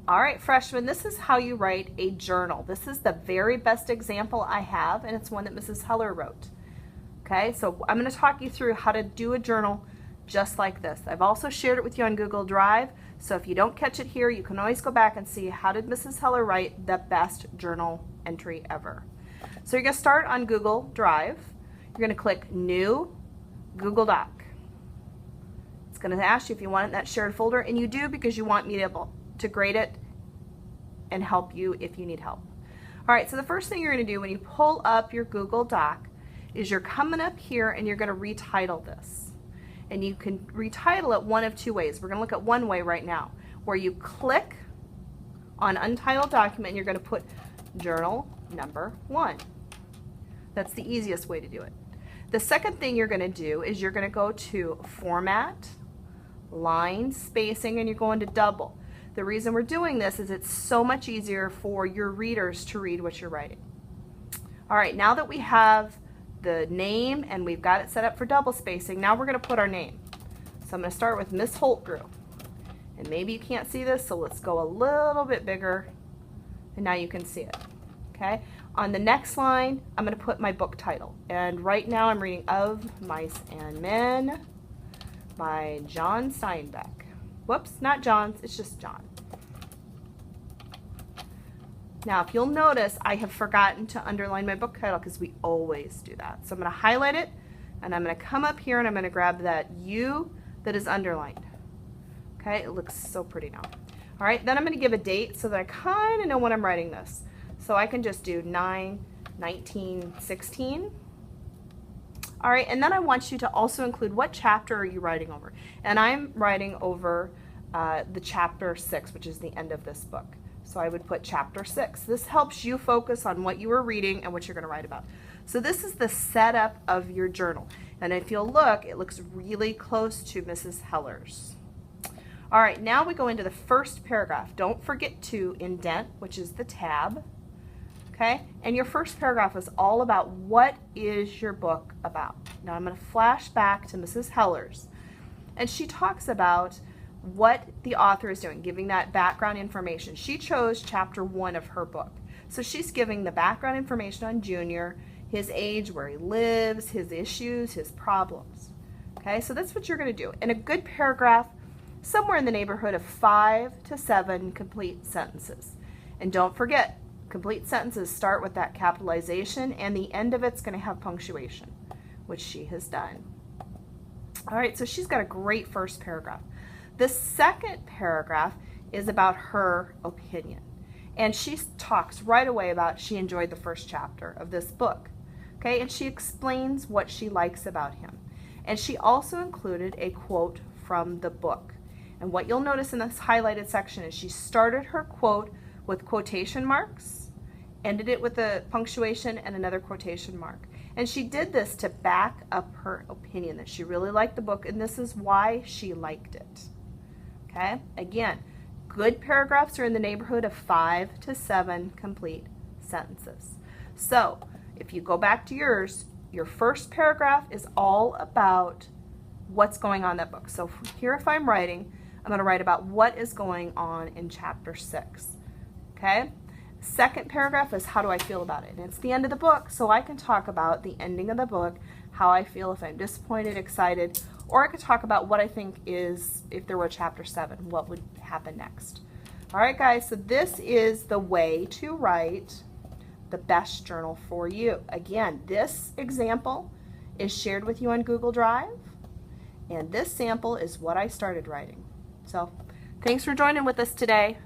All right, freshmen, this is how you write a journal. This is the very best example I have, and it's one that Mrs. Heller wrote. Okay, so I'm going to talk you through how to do a journal just like this. I've also shared it with you on Google Drive, so if you don't catch it here, you can always go back and see how did Mrs. Heller write the best journal entry ever. So you're going to start on Google Drive. You're going to click New, Google Doc. It's going to ask you if you want it in that shared folder, and you do because you want me to grade it and help you if you need help. All right, so the first thing you're going to do when you pull up your Google Doc is you're coming up here and you're going to retitle this. And you can retitle it one of two ways. We're going to look at one way right now, where you click on Untitled Document and you're going to put Journal Number 1. That's the easiest way to do it. The second thing you're going to do is you're going to go to Format, Line Spacing, and you're going to double. The reason we're doing this is it's so much easier for your readers to read what you're writing. All right, now that we have the name and we've got it set up for double spacing, now we're going to put our name. So I'm going to start with Miss Holtgrew. And maybe you can't see this, so let's go a little bit bigger, and now you can see it. Okay? On the next line, I'm going to put my book title. And right now I'm reading Of Mice and Men by John Steinbeck. Whoops, not John's, it's just John. Now, if you'll notice, I have forgotten to underline my book title because we always do that. So I'm going to highlight it, and I'm going to come up here and I'm going to grab that U that is underlined. Okay, it looks so pretty now. All right, then I'm going to give a date so that I kind of know when I'm writing this. So I can just do 9/19/16. All right, and then I want you to also include what chapter are you writing over. And I'm writing over the chapter 6, which is the end of this book. So I would put chapter 6. This helps you focus on what you are reading and what you're going to write about. So this is the setup of your journal. And if you'll look, it looks really close to Mrs. Heller's. All right, now we go into the first paragraph. Don't forget to indent, which is the tab. Okay, and your first paragraph is all about what is your book about. Now I'm going to flash back to Mrs. Heller's, and she talks about what the author is doing, giving that background information. She chose chapter 1 of her book. So she's giving the background information on Junior, his age, where he lives, his issues, his problems. Okay, so that's what you're going to do. In a good paragraph, somewhere in the neighborhood of 5 to 7 complete sentences. And don't forget, complete sentences start with that capitalization, and the end of it's going to have punctuation, which she has done. All right, so she's got a great first paragraph. The second paragraph is about her opinion. And she talks right away about she enjoyed the first chapter of this book. Okay, and she explains what she likes about him. And she also included a quote from the book. And what you'll notice in this highlighted section is she started her quote with quotation marks, ended it with a punctuation and another quotation mark. And she did this to back up her opinion that she really liked the book, and this is why she liked it. Okay, again, good paragraphs are in the neighborhood of 5 to 7 complete sentences. So if you go back to yours, your first paragraph is all about what's going on in that book. So here, if I'm writing, I'm going to write about what is going on in chapter 6. Okay, second paragraph is how do I feel about it, and it's the end of the book, so I can talk about the ending of the book, how I feel, if I'm disappointed, excited, or I could talk about what I think is, if there were chapter 7, what would happen next. All right, guys, so this is the way to write the best journal for you. Again, this example is shared with you on Google Drive, and this sample is what I started writing. So thanks for joining with us today.